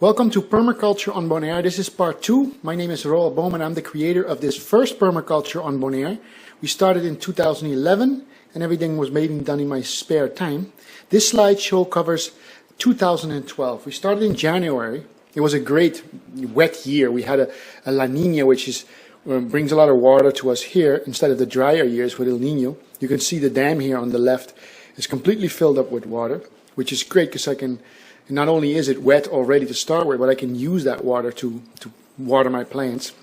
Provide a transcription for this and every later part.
Welcome to Permaculture on Bonaire. This is part 2. My name is Roel Boom and I'm the creator of this first Permaculture on Bonaire. We started in 2011 and everything was maybe done in my spare time. This slideshow covers 2012. We started in January. It was a great wet year. We had a La Nina, which brings a lot of water to us here instead of the drier years with El Nino. You can see the dam here on the left is completely filled up with water, which is great because not only is it wet already to start with, but I can use that water to water my plants.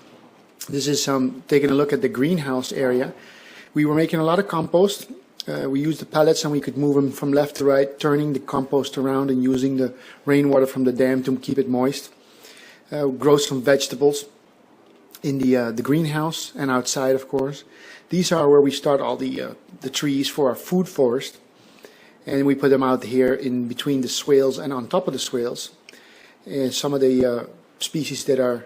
This is taking a look at the greenhouse area. We were making a lot of compost. We used the pallets and we could move them from left to right, turning the compost around and using the rainwater from the dam to keep it moist. Grow some vegetables in the greenhouse and outside, of course. These are where we start all the trees for our food forest. And we put them out here in between the swales and on top of the swales. Some of the species that are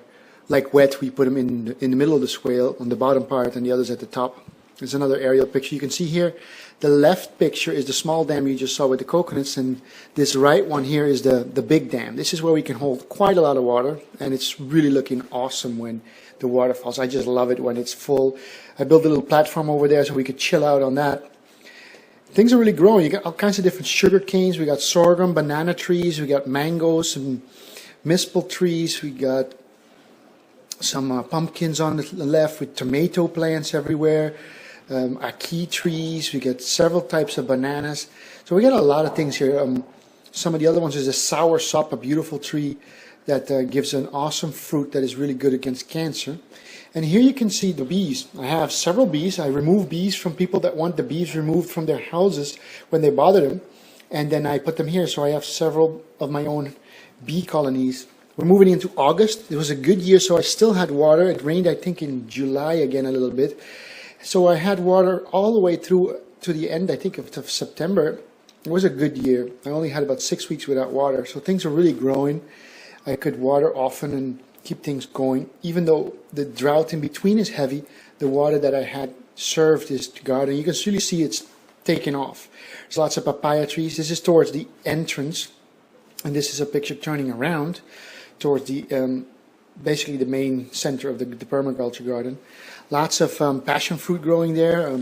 like wet, we put them in the middle of the swale on the bottom part and the others at the top. There's another aerial picture. You can see here, the left picture is the small dam you just saw with the coconuts, and this right one here is the big dam. This is where we can hold quite a lot of water, and it's really looking awesome when the water falls. I just love it when it's full. I built a little platform over there so we could chill out on that. Things are really growing. You got all kinds of different sugar canes. We got sorghum, banana trees. We got mangoes and mispel trees. We got some pumpkins on the left with tomato plants everywhere. Ackee trees. We got several types of bananas. So we got a lot of things here. Some of the other ones is a sour sop, a beautiful tree that gives an awesome fruit that is really good against cancer. And here you can see the bees. I have several bees. I remove bees from people that want the bees removed from their houses when they bother them. And then I put them here. So I have several of my own bee colonies. We're moving into August. It was a good year, so I still had water. It rained, I think, in July again a little bit. So I had water all the way through to the end, I think, of September. It was a good year. I only had about 6 weeks without water. So things are really growing. I could water often and keep things going. Even though the drought in between is heavy, the water that I had served this garden, you can really see it's taken off. There's lots of papaya trees. This is towards the entrance, and this is a picture turning around towards the basically the main center of the permaculture garden. Lots of passion fruit growing there.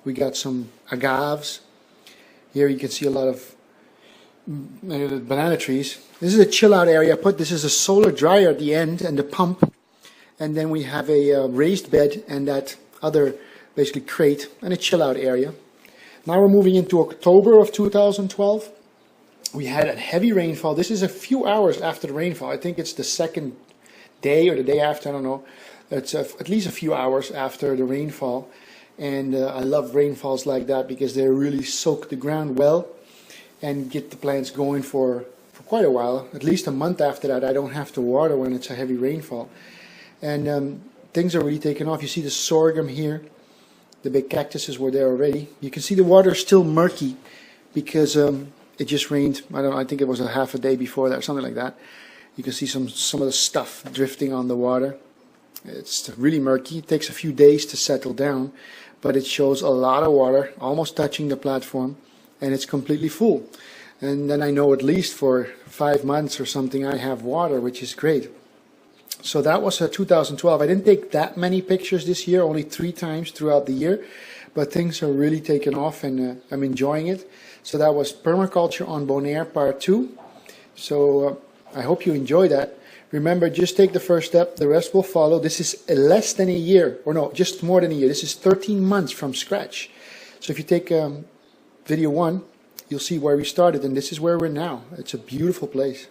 We got some agaves. Here you can see a lot of banana trees. This is a chill out area. This is a solar dryer at the end and the pump, and then we have a raised bed and that other basically crate and a chill out area. Now we're moving into October of 2012. We had a heavy rainfall. This is a few hours after the rainfall. I think it's the second day or the day after, I don't know. It's at least a few hours after the rainfall, and I love rainfalls like that because they really soak the ground well and get the plants going for quite a while. At least a month after that, I don't have to water when it's a heavy rainfall. And things are really taking off. You see the sorghum here. The big cactuses were there already. You can see the water is still murky because it just rained. I think it was a half a day before that, or something like that. You can see some of the stuff drifting on the water. It's really murky. It takes a few days to settle down, but it shows a lot of water, almost touching the platform, and it's completely full. And then I know at least for 5 months or something I have water, which is great. So that was 2012. I didn't take that many pictures this year, only 3 times throughout the year, but things are really taking off and I'm enjoying it. So that was Permaculture on Bonaire Part 2. So I hope you enjoyed that. Remember, just take the first step, the rest will follow. This is less than a year, or no, just more than a year. This is 13 months from scratch. So if you take video 1, you'll see where we started, and this is where we're now. It's a beautiful place.